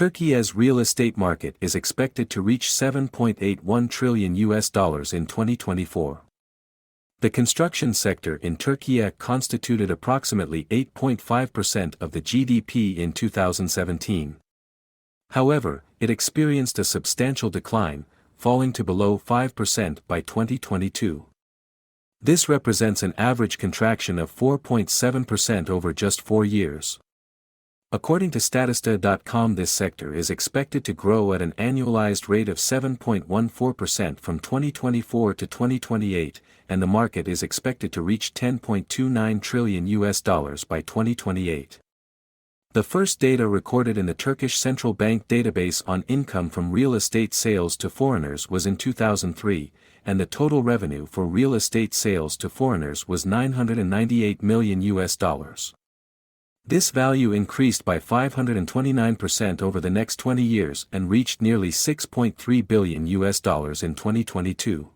Turkey's real estate market is expected to reach $7.81 trillion in 2024. The construction sector in Turkey constituted approximately 8.5% of the GDP in 2017. However, it experienced a substantial decline, falling to below 5% by 2022. This represents an average contraction of 4.7% over just 4 years. According to Statista.com, this sector is expected to grow at an annualized rate of 7.14% from 2024 to 2028, and the market is expected to reach $10.29 trillion by 2028. The first data recorded in the Turkish Central Bank database on income from real estate sales to foreigners was in 2003, and the total revenue for real estate sales to foreigners was $998 million. This value increased by 529% over the next 20 years and reached nearly $6.3 billion in 2022.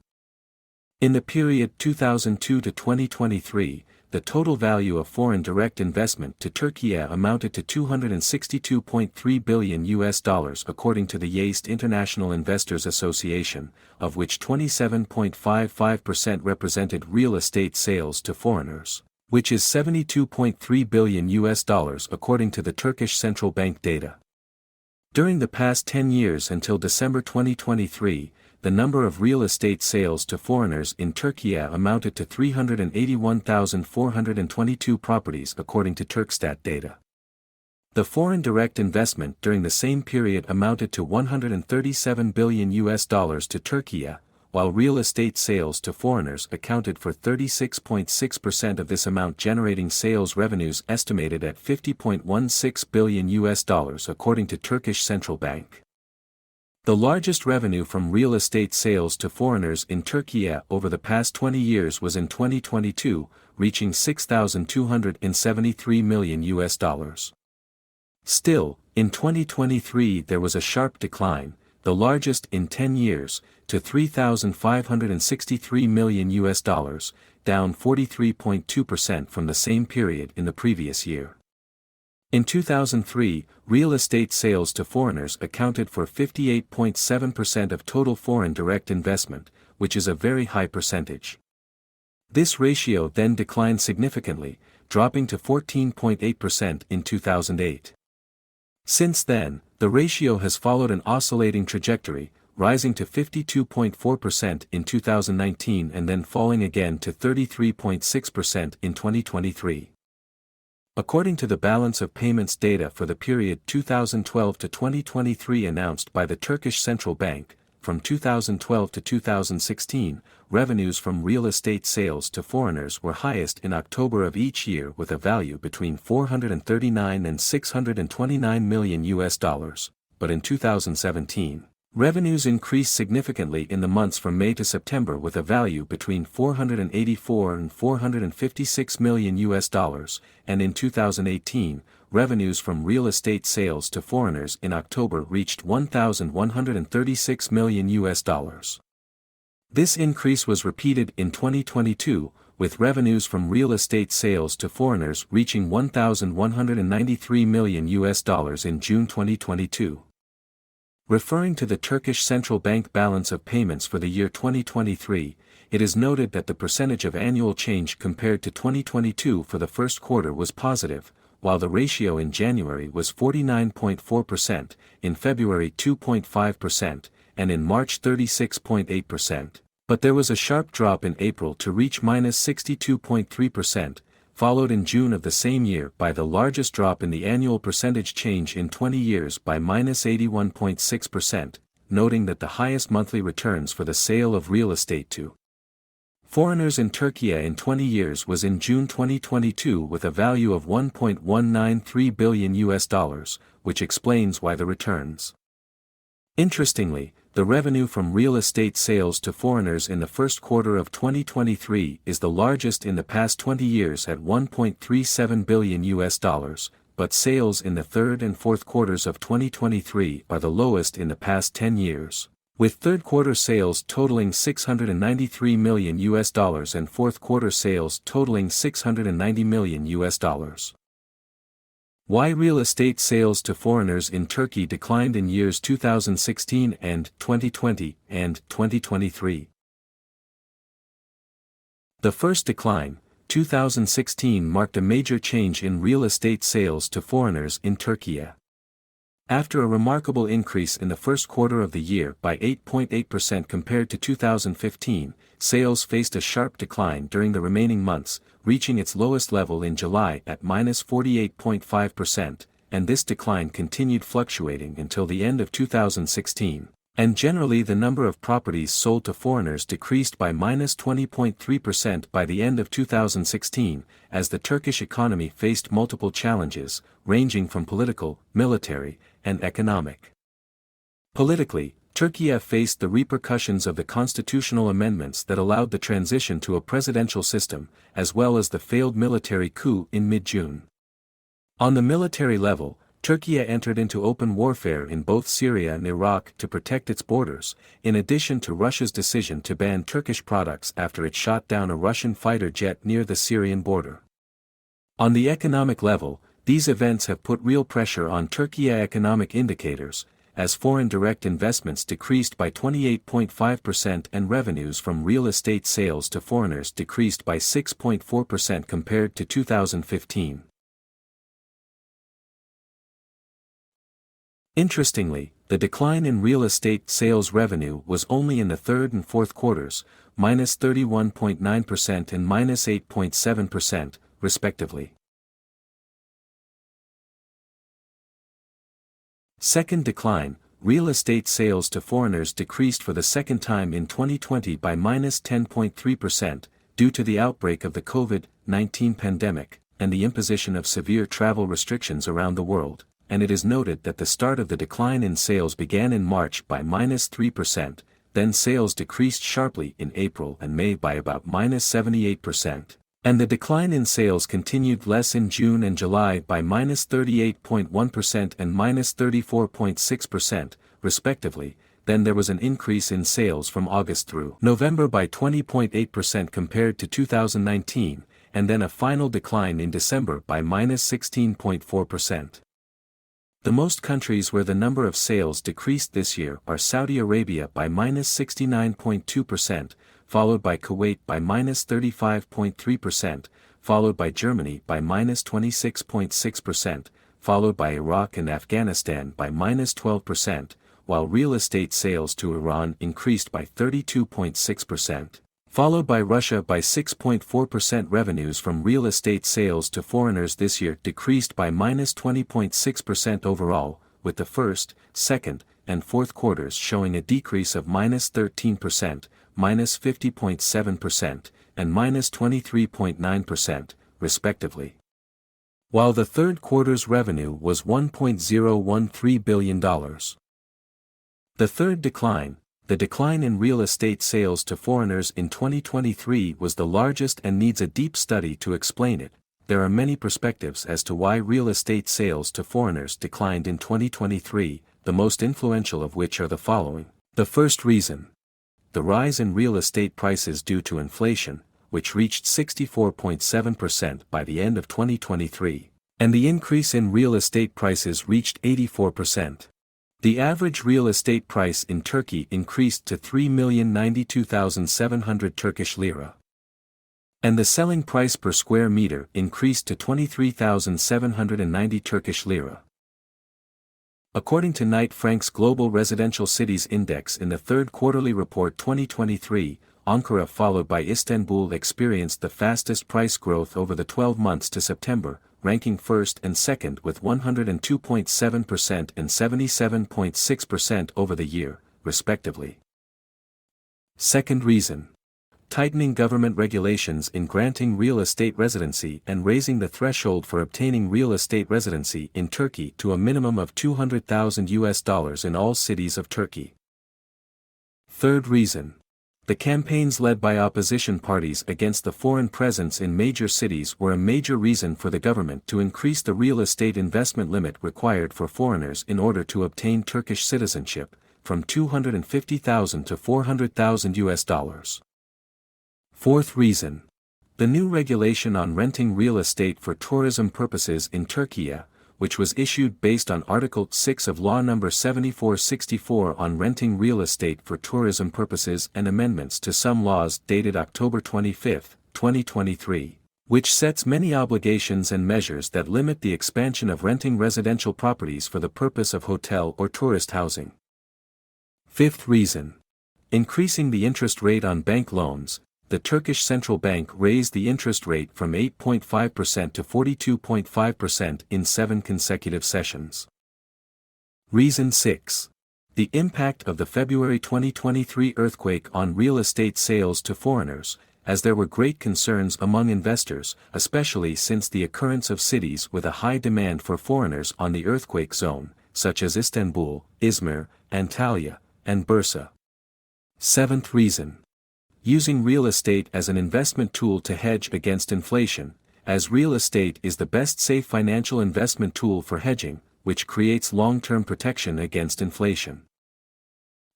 In the period 2002 to 2023, the total value of foreign direct investment to Turkey amounted to $262.3 billion according to the YEST International Investors Association, of which 27.55% represented real estate sales to foreigners, which is $72.3 billion according to the Turkish Central Bank data. During the past 10 years until December 2023, the number of real estate sales to foreigners in Turkey amounted to 381,422 properties according to Turkstat data. The foreign direct investment during the same period amounted to $137 billion to Turkey, while real estate sales to foreigners accounted for 36.6% of this amount, generating sales revenues estimated at $50.16 billion according to Turkish Central Bank. The largest revenue from real estate sales to foreigners in Turkey over the past 20 years was in 2022, reaching $6,273 million. Still, in 2023 there was a sharp decline, the largest in 10 years, to $3,563 million, down 43.2% from the same period in the previous year. In 2003, real estate sales to foreigners accounted for 58.7% of total foreign direct investment, which is a very high percentage. This ratio then declined significantly, dropping to 14.8% in 2008. Since then, the ratio has followed an oscillating trajectory, rising to 52.4% in 2019 and then falling again to 33.6% in 2023. According to the balance of payments data for the period 2012 to 2023 announced by the Turkish Central Bank, from 2012 to 2016, revenues from real estate sales to foreigners were highest in October of each year with a value between $439 and $629 million, but in 2017, revenues increased significantly in the months from May to September with a value between $484 and $456 million, and in 2018, revenues from real estate sales to foreigners in October reached $1,136 million. This increase was repeated in 2022, with revenues from real estate sales to foreigners reaching $1,193 million in June 2022. Referring to the Turkish Central Bank balance of payments for the year 2023, it is noted that the percentage of annual change compared to 2022 for the first quarter was positive, while the ratio in January was 49.4%, in February 2.5%, and in March 36.8%, but there was a sharp drop in April to reach -62.3%, followed in June of the same year by the largest drop in the annual percentage change in 20 years by -81.6%, noting that the highest monthly returns for the sale of real estate to foreigners in Turkey in 20 years was in June 2022 with a value of $1.193 billion, which explains why the returns. Interestingly, the revenue from real estate sales to foreigners in the first quarter of 2023 is the largest in the past 20 years at $1.37 billion, but sales in the third and fourth quarters of 2023 are the lowest in the past 10 years, with third quarter sales totaling $693 million and fourth quarter sales totaling $690 million. Why real estate sales to foreigners in Turkey declined in years 2016 and 2020 and 2023. The first decline, 2016, marked a major change in real estate sales to foreigners in Turkey. After a remarkable increase in the first quarter of the year by 8.8% compared to 2015, sales faced a sharp decline during the remaining months, reaching its lowest level in July at -48.5%, and this decline continued fluctuating until the end of 2016. And generally the number of properties sold to foreigners decreased by -20.3% by the end of 2016, as the Turkish economy faced multiple challenges, ranging from political, military, and economic. Politically, Turkey faced the repercussions of the constitutional amendments that allowed the transition to a presidential system, as well as the failed military coup in mid-June. On the military level, Turkey entered into open warfare in both Syria and Iraq to protect its borders, in addition to Russia's decision to ban Turkish products after it shot down a Russian fighter jet near the Syrian border. On the economic level, these events have put real pressure on Turkey's economic indicators, as foreign direct investments decreased by 28.5% and revenues from real estate sales to foreigners decreased by 6.4% compared to 2015. Interestingly, the decline in real estate sales revenue was only in the third and fourth quarters, -31.9% and -8.7%, respectively. Second decline, real estate sales to foreigners decreased for the second time in 2020 by -10.3%, due to the outbreak of the COVID-19 pandemic, and the imposition of severe travel restrictions around the world. And it is noted that the start of the decline in sales began in March by -3%, then sales decreased sharply in April and May by about -78%, and the decline in sales continued less in June and July by -38.1% and -34.6%, respectively. Then there was an increase in sales from August through November by 20.8% compared to 2019, and then a final decline in December by -16.4%. The most countries where the number of sales decreased this year are Saudi Arabia by -69.2%, followed by Kuwait by -35.3%, followed by Germany by -26.6%, followed by Iraq and Afghanistan by -12%, while real estate sales to Iran increased by 32.6%. Followed by Russia by 6.4%. Revenues from real estate sales to foreigners this year decreased by -20.6% overall, with the first, second, and fourth quarters showing a decrease of -13%, -50.7%, and -23.9%, respectively. While the third quarter's revenue was $1.013 billion. The third decline, the decline in real estate sales to foreigners in 2023, was the largest and needs a deep study to explain it. There are many perspectives as to why real estate sales to foreigners declined in 2023, the most influential of which are the following. The first reason: the rise in real estate prices due to inflation, which reached 64.7% by the end of 2023, and the increase in real estate prices reached 84%. The average real estate price in Turkey increased to 3,092,700 Turkish lira. And the selling price per square meter increased to 23,790 Turkish lira. According to Knight Frank's Global Residential Cities Index in the third quarterly report 2023, Ankara followed by Istanbul experienced the fastest price growth over the 12 months to September, ranking first and second with 102.7% and 77.6% over the year, respectively. Second reason: tightening government regulations in granting real estate residency and raising the threshold for obtaining real estate residency in Turkey to a minimum of $200,000 in all cities of Turkey. Third reason. The campaigns led by opposition parties against the foreign presence in major cities were a major reason for the government to increase the real estate investment limit required for foreigners in order to obtain Turkish citizenship, from $250,000 to $400,000. Fourth reason. The new regulation on renting real estate for tourism purposes in Turkey, which was issued based on Article 6 of Law No. 7464 on renting real estate for tourism purposes and amendments to some laws dated October 25, 2023, which sets many obligations and measures that limit the expansion of renting residential properties for the purpose of hotel or tourist housing. Fifth reason. Increasing the interest rate on bank loans, the Turkish Central Bank raised the interest rate from 8.5% to 42.5% in 7 consecutive sessions. Reason 6. The impact of the February 2023 earthquake on real estate sales to foreigners, as there were great concerns among investors, especially since the occurrence of cities with a high demand for foreigners on the earthquake zone, such as Istanbul, Izmir, Antalya, and Bursa. Seventh reason. Using real estate as an investment tool to hedge against inflation, as real estate is the best safe financial investment tool for hedging, which creates long-term protection against inflation.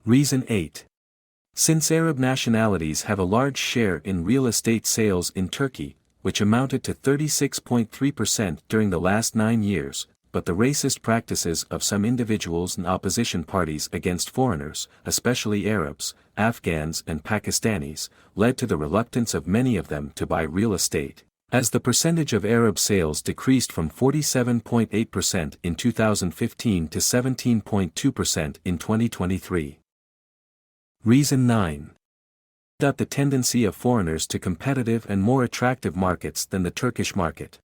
Reason 8. Since Arab nationalities have a large share in real estate sales in Turkey, which amounted to 36.3% during the last 9 years, but the racist practices of some individuals and opposition parties against foreigners, especially Arabs, Afghans and Pakistanis, led to the reluctance of many of them to buy real estate, as the percentage of Arab sales decreased from 47.8% in 2015 to 17.2% in 2023. Reason 9. The tendency of foreigners to competitive and more attractive markets than the Turkish market.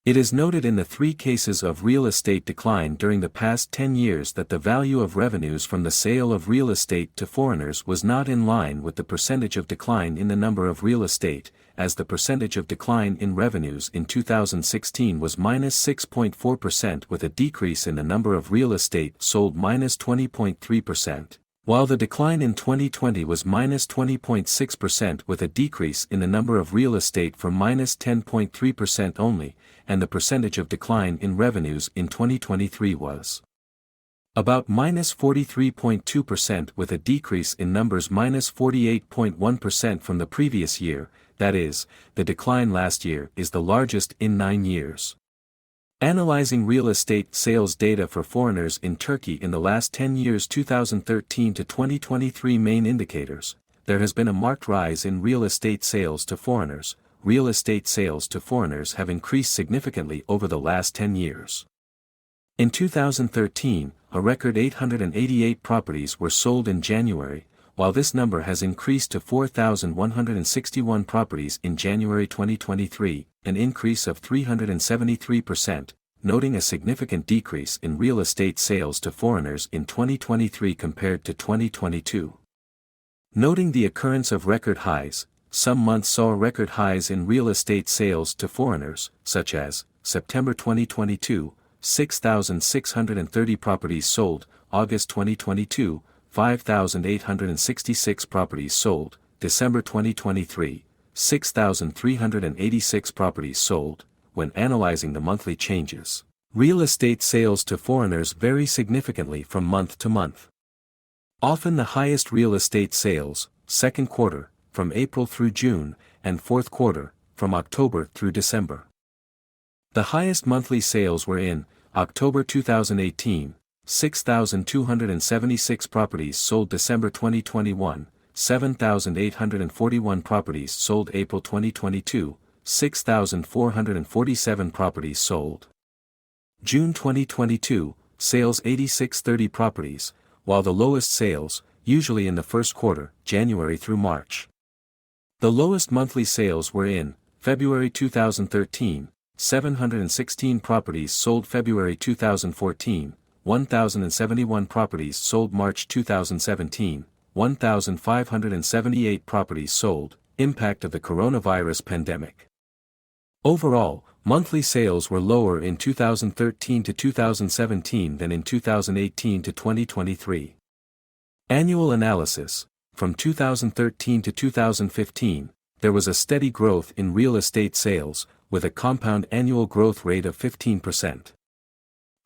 It is noted in the 3 cases of real estate decline during the past 10 years that the value of revenues from the sale of real estate to foreigners was not in line with the percentage of decline in the number of real estate, as the percentage of decline in revenues in 2016 was -6.4% with a decrease in the number of real estate sold -20.3%. While the decline in 2020 was -20.6% with a decrease in the number of real estate from -10.3% only, and the percentage of decline in revenues in 2023 was about -43.2% with a decrease in numbers -48.1% from the previous year, that is, the decline last year is the largest in 9 years. Analyzing real estate sales data for foreigners in Turkey in the last 10 years 2013 to 2023 main indicators, there has been a marked rise in real estate sales to foreigners. Real estate sales to foreigners have increased significantly over the last 10 years. In 2013, a record 888 properties were sold in January, while this number has increased to 4,161 properties in January 2023, an increase of 373%, noting a significant decrease in real estate sales to foreigners in 2023 compared to 2022. Noting the occurrence of record highs, some months saw record highs in real estate sales to foreigners, such as September 2022, 6,630 properties sold, August 2022, 5,866 properties sold, December 2023, 6,386 properties sold. When analyzing the monthly changes, real estate sales to foreigners vary significantly from month to month. Often the highest real estate sales, second quarter, from April through June, and fourth quarter, from October through December. The highest monthly sales were in October 2018, 6,276 properties sold. December 2021, 7,841 properties sold. April 2022, 6,447 properties sold. June 2022, sales 8,630 properties, while the lowest sales, usually in the first quarter, January through March. The lowest monthly sales were in February 2013, 716 properties sold. February 2014, 1,071 properties sold. March 2017, 1,578 properties sold. Impact of the coronavirus pandemic. Overall, monthly sales were lower in 2013 to 2017 than in 2018 to 2023. Annual analysis. From 2013 to 2015, there was a steady growth in real estate sales, with a compound annual growth rate of 15%.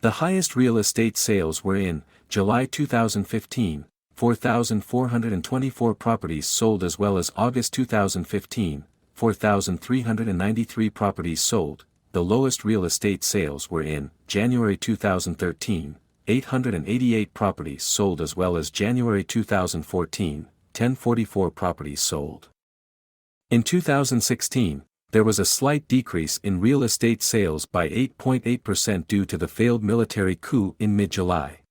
The highest real estate sales were in July 2015, 4,424 properties sold, as well as August 2015, 4,393 properties sold. The lowest real estate sales were in January 2013, 888 properties sold, as well as January 2014, 1,044 properties sold. In 2016, there was a slight decrease in real estate sales by 8.8% due to the failed military coup in mid-July.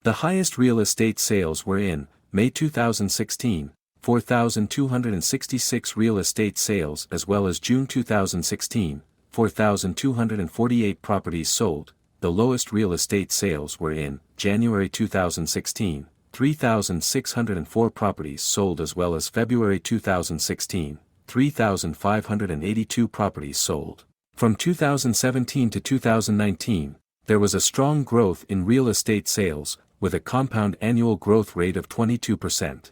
The highest real estate sales were in May 2016, 4,266 real estate sales, as well as June 2016, 4,248 properties sold. The lowest real estate sales were in January 2016, 3,604 properties sold, as well as February 2016, 3,582 properties sold. From 2017 to 2019, there was a strong growth in real estate sales, with a compound annual growth rate of 22%.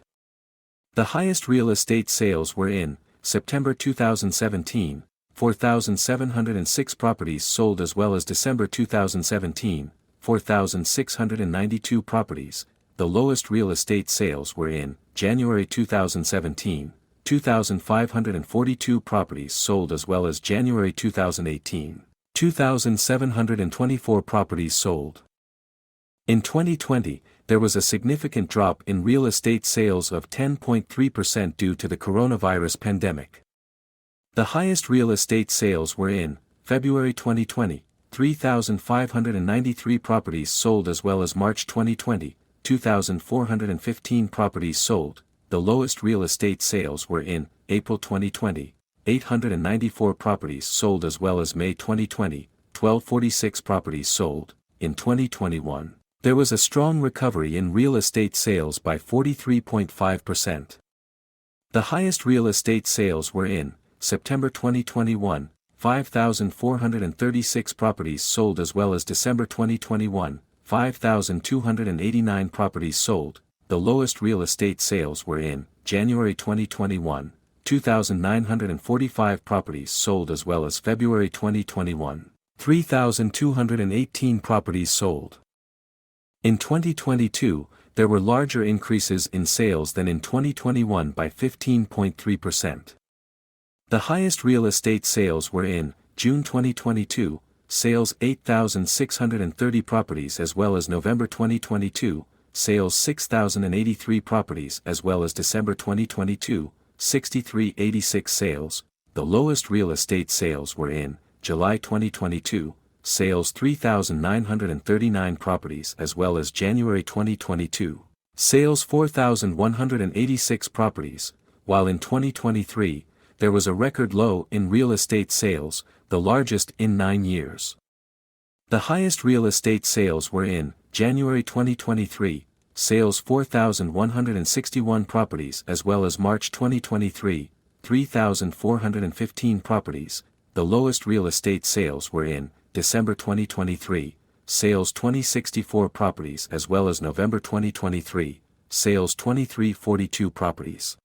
The highest real estate sales were in September 2017, 4,706 properties sold, as well as December 2017, 4,692 properties. The lowest real estate sales were in January 2017, 2,542 properties sold, as well as January 2018, 2,724 properties sold. In 2020, there was a significant drop in real estate sales of 10.3% due to the coronavirus pandemic. The highest real estate sales were in February 2020, 3,593 properties sold, as well as March 2020, 2,415 properties sold. The lowest real estate sales were in April 2020, 894 properties sold, as well as May 2020, 1,246 properties sold. In 2021, there was a strong recovery in real estate sales by 43.5%. The highest real estate sales were in September 2021, 5,436 properties sold, as well as December 2021, 5,289 properties sold. The lowest real estate sales were in January 2021, 2,945 properties sold, as well as February 2021, 3,218 properties sold. In 2022, there were larger increases in sales than in 2021 by 15.3%. The highest real estate sales were in June 2022, sales 8,630 properties, as well as November 2022, sales 6,083 properties, as well as December 2022, 6,386 sales. The lowest real estate sales were in July 2022, sales 3,939 properties, as well as January 2022, sales 4,186 properties, while in 2023, there was a record low in real estate sales, the largest in 9 years. The highest real estate sales were in January 2023, sales 4,161 properties, as well as March 2023, 3,415 properties. The lowest real estate sales were in December 2023, sales 2,064 properties, as well as November 2023, sales 2,342 properties.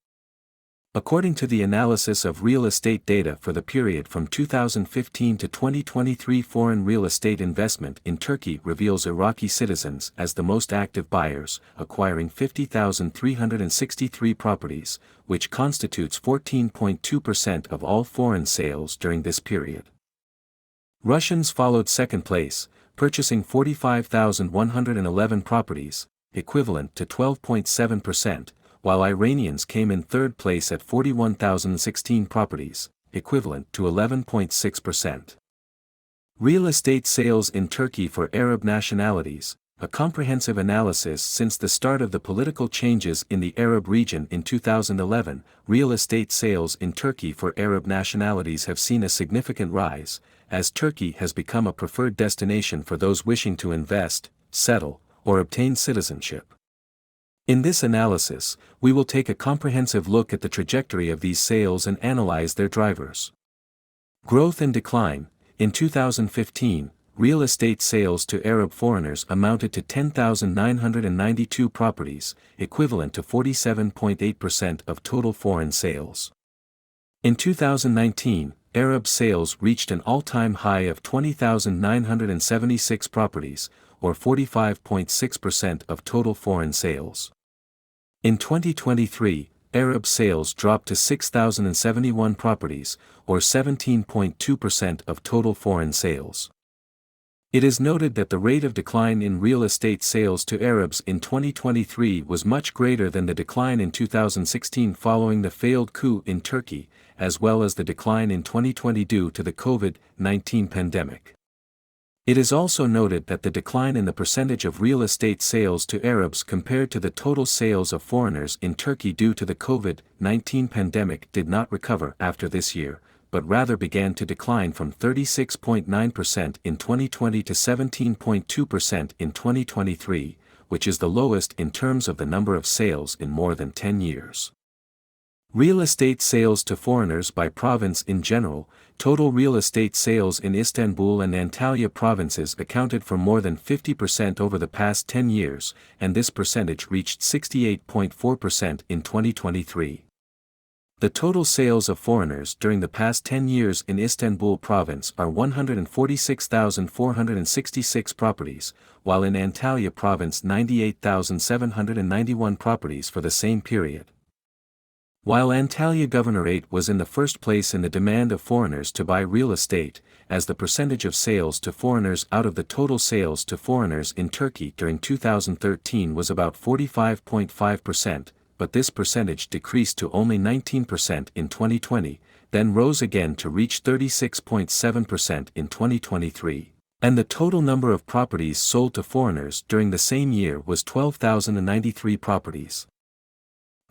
According to the analysis of real estate data for the period from 2015 to 2023, foreign real estate investment in Turkey reveals Iraqi citizens as the most active buyers, acquiring 50,363 properties, which constitutes 14.2% of all foreign sales during this period. Russians followed second place, purchasing 45,111 properties, equivalent to 12.7%, while Iranians came in third place at 41,016 properties, equivalent to 11.6%. Real estate sales in Turkey for Arab nationalities, a comprehensive analysis since the start of the political changes in the Arab region in 2011. Real estate sales in Turkey for Arab nationalities have seen a significant rise, as Turkey has become a preferred destination for those wishing to invest, settle, or obtain citizenship. In this analysis, we will take a comprehensive look at the trajectory of these sales and analyze their drivers. Growth and decline. In 2015, real estate sales to Arab foreigners amounted to 10,992 properties, equivalent to 47.8% of total foreign sales. In 2019, Arab sales reached an all-time high of 20,976 properties, or 45.6% of total foreign sales. In 2023, Arab sales dropped to 6,071 properties, or 17.2% of total foreign sales. It is noted that the rate of decline in real estate sales to Arabs in 2023 was much greater than the decline in 2016 following the failed coup in Turkey, as well as the decline in 2020 due to the COVID-19 pandemic. It is also noted that the decline in the percentage of real estate sales to Arabs compared to the total sales of foreigners in Turkey due to the COVID-19 pandemic did not recover after this year, but rather began to decline from 36.9% in 2020 to 17.2% in 2023, which is the lowest in terms of the number of sales in more than 10 years. Real estate sales to foreigners by province in general, total real estate sales in Istanbul and Antalya provinces accounted for more than 50% over the past 10 years, and this percentage reached 68.4% in 2023. The total sales of foreigners during the past 10 years in Istanbul province are 146,466 properties, while in Antalya province 98,791 properties for the same period. While Antalya Governorate was in the first place in the demand of foreigners to buy real estate, as the percentage of sales to foreigners out of the total sales to foreigners in Turkey during 2013 was about 45.5%, but this percentage decreased to only 19% in 2020, then rose again to reach 36.7% in 2023, and the total number of properties sold to foreigners during the same year was 12,093 properties.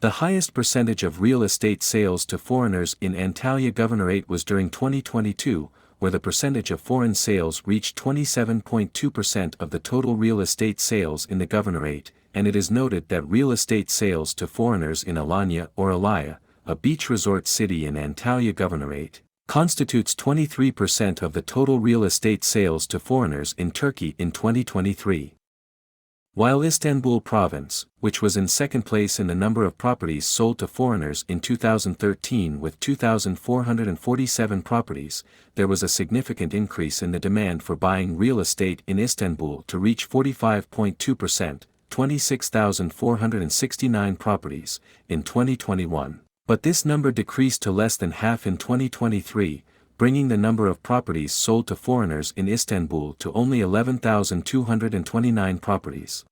The highest percentage of real estate sales to foreigners in Antalya Governorate was during 2022, where the percentage of foreign sales reached 27.2% of the total real estate sales in the Governorate, and it is noted that real estate sales to foreigners in Alanya or Alaya, a beach resort city in Antalya Governorate, constitutes 23% of the total real estate sales to foreigners in Turkey in 2023. While Istanbul province, which was in second place in the number of properties sold to foreigners in 2013 with 2,447 properties, there was a significant increase in the demand for buying real estate in Istanbul to reach 45.2%, 26,469 properties, in 2021, but this number decreased to less than half in 2023, bringing the number of properties sold to foreigners in Istanbul to only 11,229 properties.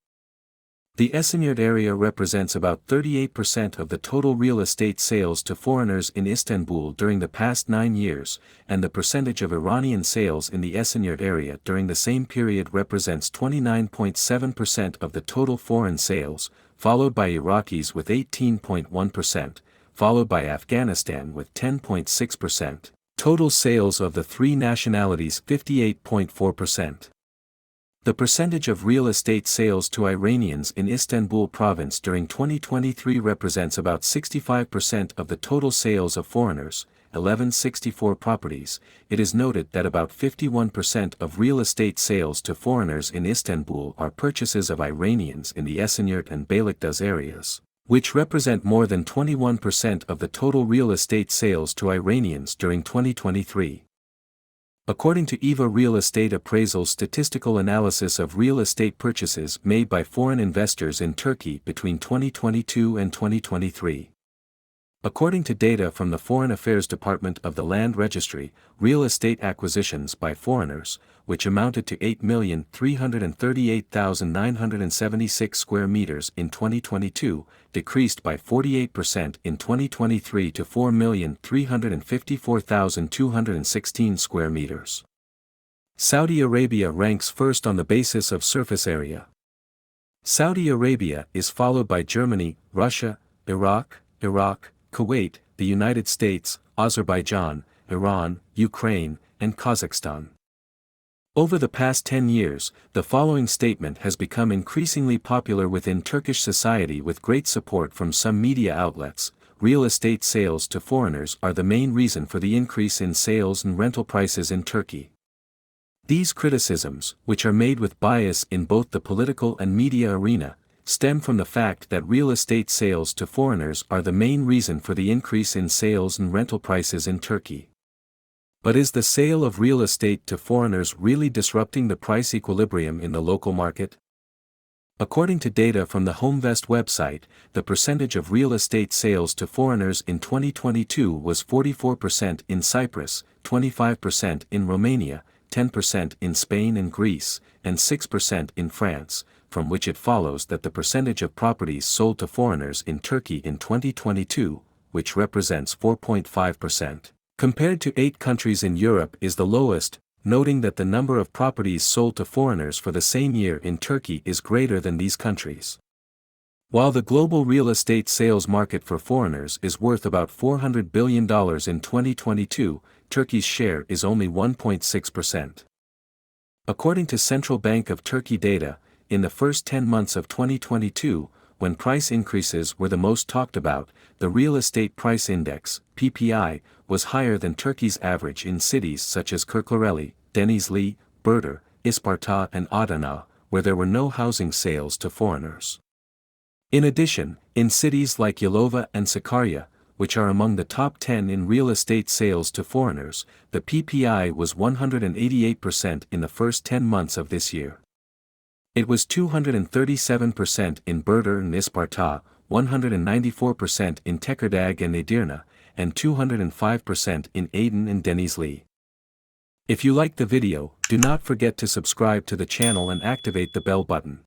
The Esenyurt area represents about 38% of the total real estate sales to foreigners in Istanbul during the past 9 years, and the percentage of Iranian sales in the Esenyurt area during the same period represents 29.7% of the total foreign sales, followed by Iraqis with 18.1%, followed by Afghanistan with 10.6%. Total sales of the three nationalities 58.4%. The percentage of real estate sales to Iranians in Istanbul province during 2023 represents about 65% of the total sales of foreigners, 1164 properties. It is noted that about 51% of real estate sales to foreigners in Istanbul are purchases of Iranians in the Esenyurt and Beylikdüzü areas, which represent more than 21% of the total real estate sales to Iranians during 2023. According to EVA Real Estate Appraisal's statistical analysis of real estate purchases made by foreign investors in Turkey between 2022 and 2023. According to data from the Foreign Affairs Department of the Land Registry, real estate acquisitions by foreigners, which amounted to 8,338,976 square meters in 2022, decreased by 48% in 2023 to 4,354,216 square meters. Saudi Arabia ranks first on the basis of surface area. Saudi Arabia is followed by Germany, Russia, Iraq, Kuwait, the United States, Azerbaijan, Iran, Ukraine, and Kazakhstan. Over the past 10 years, the following statement has become increasingly popular within Turkish society with great support from some media outlets: real estate sales to foreigners are the main reason for the increase in sales and rental prices in Turkey. These criticisms, which are made with bias in both the political and media arena, stem from the fact that real estate sales to foreigners are the main reason for the increase in sales and rental prices in Turkey. But is the sale of real estate to foreigners really disrupting the price equilibrium in the local market? According to data from the HomeVest website, the percentage of real estate sales to foreigners in 2022 was 44% in Cyprus, 25% in Romania, 10% in Spain and Greece, and 6% in France, from which it follows that the percentage of properties sold to foreigners in Turkey in 2022, which represents 4.5%, compared to 8 countries in Europe is the lowest, noting that the number of properties sold to foreigners for the same year in Turkey is greater than these countries. While the global real estate sales market for foreigners is worth about $400 billion in 2022, Turkey's share is only 1.6%. According to Central Bank of Turkey data, in the first 10 months of 2022, when price increases were the most talked about, the real estate price index, PPI, was higher than Turkey's average in cities such as Kırklareli, Denizli, Burdur, Isparta and Adana, where there were no housing sales to foreigners. In addition, in cities like Yalova and Sakarya, which are among the top 10 in real estate sales to foreigners, the PPI was 188% in the first 10 months of this year. It was 237% in Burdur and Isparta, 194% in Tekirdağ and Edirne, and 205% in Aydın and Denizli. If you liked the video, do not forget to subscribe to the channel and activate the bell button.